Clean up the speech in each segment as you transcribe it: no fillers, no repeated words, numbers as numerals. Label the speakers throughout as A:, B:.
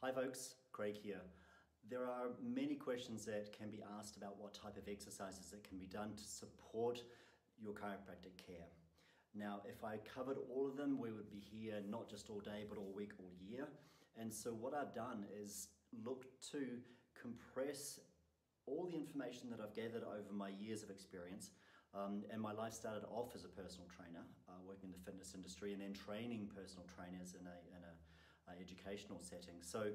A: Hi folks, Craig here. There are many questions that can be asked about what type of exercises that can be done to support your chiropractic care. Now, if I covered all of them, we would be here not just all day, but all week, all year. And so what I've done is look to compress all the information that I've gathered over my years of experience. And my life started off as a personal trainer, working in the fitness industry and then training personal trainers in a educational setting. So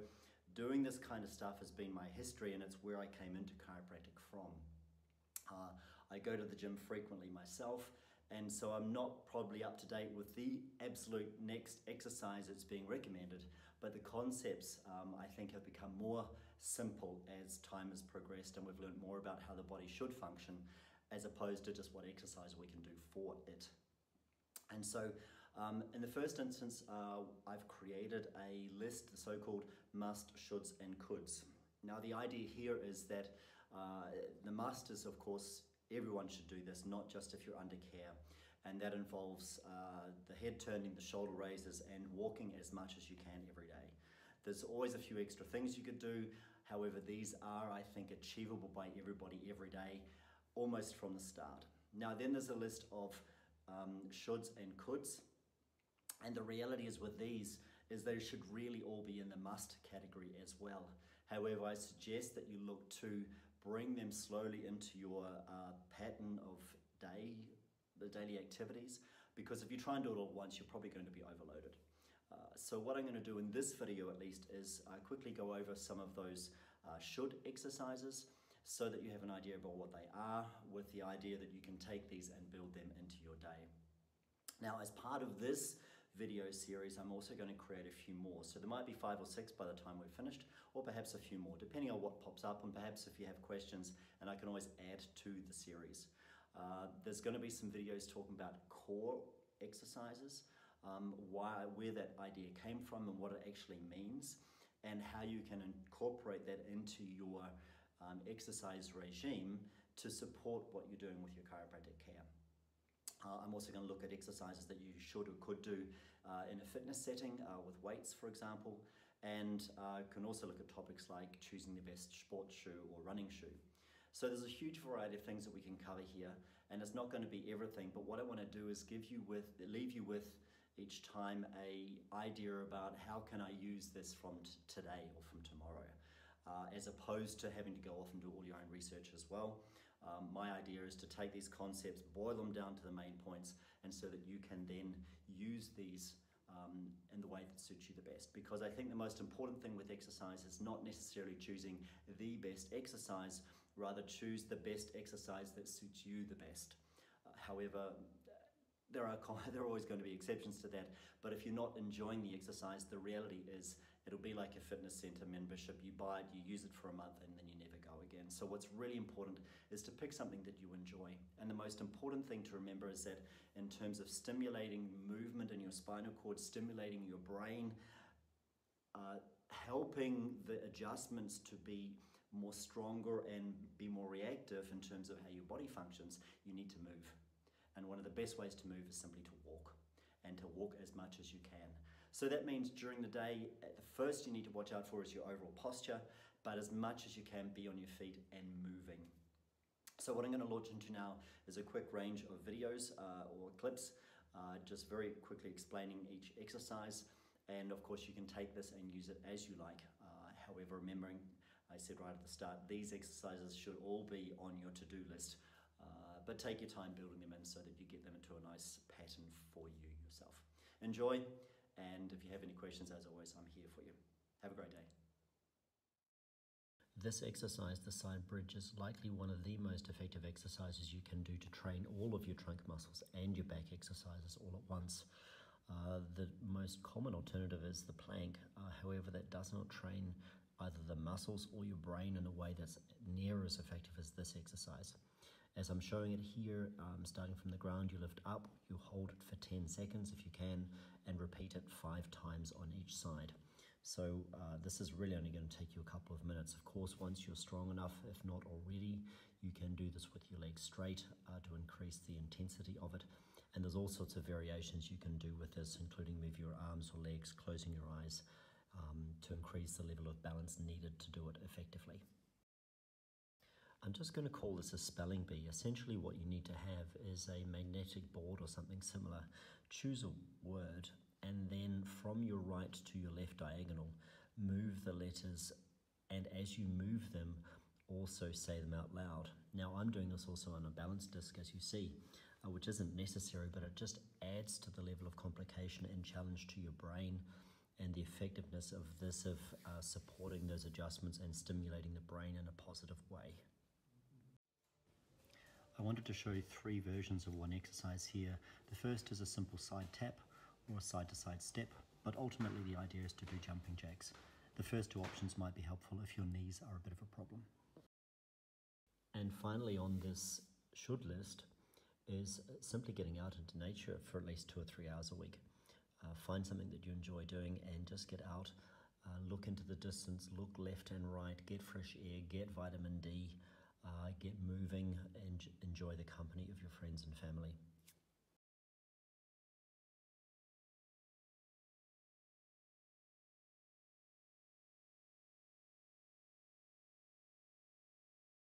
A: doing this kind of stuff has been my history, and it's where I came into chiropractic from. I go to the gym frequently myself, and so I'm not probably up to date with the absolute next exercise that's being recommended, but the concepts I think have become more simple as time has progressed and we've learned more about how the body should function as opposed to just what exercise we can do for it. And so in the first instance, I've created a list, the so-called must, shoulds, and coulds. Now the idea here is that the must is, of course, everyone should do this, not just if you're under care. And that involves the head turning, the shoulder raises, and walking as much as you can every day. There's always a few extra things you could do. However, these are, I think, achievable by everybody every day, almost from the start. Now then there's a list of shoulds and coulds. And the reality is with these is they should really all be in the must category as well. However, I suggest that you look to bring them slowly into your pattern of the daily activities, because if you try and do it all at once, you're probably going to be overloaded. So what I'm going to do in this video at least is quickly go over some of those should exercises so that you have an idea about what they are, with the idea that you can take these and build them into your day. Now, as part of this video series, I'm also going to create a few more. So there might be 5 or 6 by the time we're finished, or perhaps a few more, depending on what pops up, and perhaps if you have questions, and I can always add to the series. There's going to be some videos talking about core exercises, where that idea came from and what it actually means, and how you can incorporate that into your exercise regime to support what you're doing with your chiropractic care. I'm also going to look at exercises that you should or could do in a fitness setting with weights, for example, and can also look at topics like choosing the best sports shoe or running shoe. So there's a huge variety of things that we can cover here, and it's not going to be everything, but what I want to do is leave you with each time an idea about how can I use this from today or from tomorrow, as opposed to having to go off and do all your own research as well. My idea is to take these concepts, boil them down to the main points, and so that you can then use these in the way that suits you the best. Because I think the most important thing with exercise is not necessarily choosing the best exercise, rather choose the best exercise that suits you the best. However, there are always going to be exceptions to that, but if you're not enjoying the exercise, the reality is it'll be like a fitness center membership. You buy it, you use it for a month, and then you never go again. So what's really important is to pick something that you enjoy. And the most important thing to remember is that in terms of stimulating movement in your spinal cord, stimulating your brain, helping the adjustments to be more stronger and be more reactive in terms of how your body functions, you need to move. And one of the best ways to move is simply to walk, and to walk as much as you can. So that means during the day, at the first you need to watch out for is your overall posture, but as much as you can, be on your feet and moving. So what I'm going to launch into now is a quick range of videos or clips, just very quickly explaining each exercise. And of course you can take this and use it as you like. However, remembering, I said right at the start, these exercises should all be on your to-do list. But take your time building them in so that you get them into a nice pattern for you yourself. Enjoy, and if you have any questions, as always, I'm here for you. Have a great day. This exercise, the side bridge, is likely one of the most effective exercises you can do to train all of your trunk muscles and your back exercises all at once. The most common alternative is the plank. However, that does not train either the muscles or your brain in a way that's near as effective as this exercise. As I'm showing it here, starting from the ground, you lift up, you hold it for 10 seconds if you can, and repeat it 5 times on each side. So this is really only going to take you a couple of minutes. Of course, once you're strong enough, if not already, you can do this with your legs straight to increase the intensity of it. And there's all sorts of variations you can do with this, including move your arms or legs, closing your eyes,
B: to increase the level of balance needed to do it effectively. I'm just going to call this a spelling bee. Essentially what you need to have is a magnetic board or something similar. Choose a word and then from your right to your left diagonal, move the letters, and as you move them, also say them out loud. Now I'm doing this also on a balance disc, as you see, which isn't necessary, but it just adds to the level of complication and challenge to your brain, and the effectiveness of this of supporting those adjustments and stimulating the brain in a positive way.
A: I wanted to show you 3 versions of one exercise here. The first is a simple side tap or a side to side step, but ultimately the idea is to do jumping jacks. The first 2 options might be helpful if your knees are a bit of a problem.
B: And finally on this should list is simply getting out into nature for at least 2 or 3 hours a week. Find something that you enjoy doing and just get out, look into the distance, look left and right, get fresh air, get vitamin D, get moving and enjoy the company